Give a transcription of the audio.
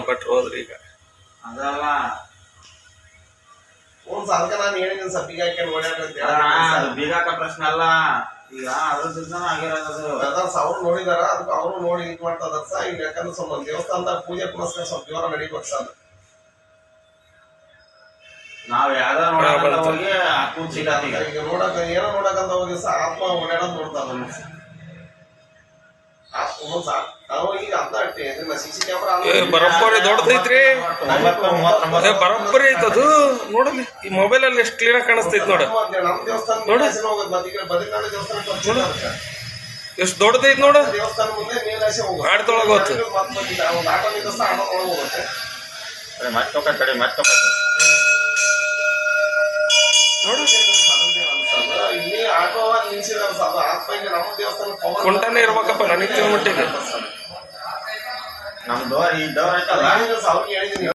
ಭಟ್ರು ಹೋದ್ರಿ ಈಗ ಅದಲ್ಲ ಒಂದ್ ಅದಕ್ಕೆ ನಾನು ಹೇಳಿದ್ದೀನಿ ಸಬ್ಬಿಗೆ ಹಾಕಿ ಓಡಾಡ್ರಿ ಅದು ಬೀಗಾಕ ಪ್ರಶ್ನೆ ಅಲ್ಲ ಈಗ ಅದ್ರದಿಂದ ಆಗಿರೋದು ಬ್ರದರ್ಸ್ ಅವ್ರು ನೋಡಿದಾರ ಅದಕ್ಕೆ ಅವರು ನೋಡಿ ಇದು ಮಾಡ್ತಾ ಸ ಈಗ ಯಾಕಂದ್ರೆ ಸ್ವಲ್ಪ ದೇವಸ್ಥಾನದಾಗ ಪೂಜೆ ಪುನಸ್ಕಾರ ಸ್ವಲ್ಪ ಜೋರ ನಡಿಬೇಕು ಸರ್ ನಾವ್ ಯಾವ್ದ ನೋಡಕ್ ಹೋಗಿ ಹಾಕೊಂಡು ಸಿಗತ್ತೀಗ ಈಗ ನೋಡಕ ಏನೋ ನೋಡಕಂತ ಹೋಗಿ ಸಹ ಆತ್ಮ ಓಡಾಡೋದು ನೋಡ್ತಾರ ನಾವು ಈಗ ಅದನ್ನ ಸಿಸಿ ಕ್ಯಾಮ್ರಾ ಬರೋಬ್ಬರಿ ದೊಡ್ಡದೈತ್ರಿ ಬರೋಬ್ಬರಿ ಐತದು ನೋಡಲಿ ಈ ಮೊಬೈಲ್ ಅಲ್ಲಿ ಎಷ್ಟು ಕ್ಲಿಯರ್ ಆಗಿ ಕಾಣಿಸ್ತೈತಿ ನೋಡ ನಮ್ ದೇವಸ್ಥಾನ ಬದ್ರಿನಾಥ ದೇವಸ್ಥಾನ ಎಷ್ಟು ದೊಡ್ಡದೈತಿ ನೋಡ ದೇವಸ್ಥಾನ ಮುಂದೆ ನೀಲಾಸೆ ಹೋಗುತ್ತೆ ಆಟದೊಳಗೆ ಹೋಗ್ತು ಒಂದು ಆಟೋ ನಿಂತ ಆಟೋ ಒಳಗೆ ಹೋಗುತ್ತೆ ಮತ್ತೆ ಕಡೆ ಮತ್ತೆ ನೋಡು ಇಲ್ಲಿ ಆಟೋ ನಿಲ್ಸಿದಾರೆ ಅದು ಆತ್ಮ ಈಗ ನಮ್ಮ ದೇವಸ್ಥಾನ ಕುಂಟನೇ ಇರ್ಬೇಕಪ್ಪ ನನಗೆ ಮಟ್ಟಿಗೆ ನಮ್ದು ಈ ದವ್ರ ಐತಲ್ಲ ಅವ್ರಿಗೆ ಹೇಳಿದೀನಿ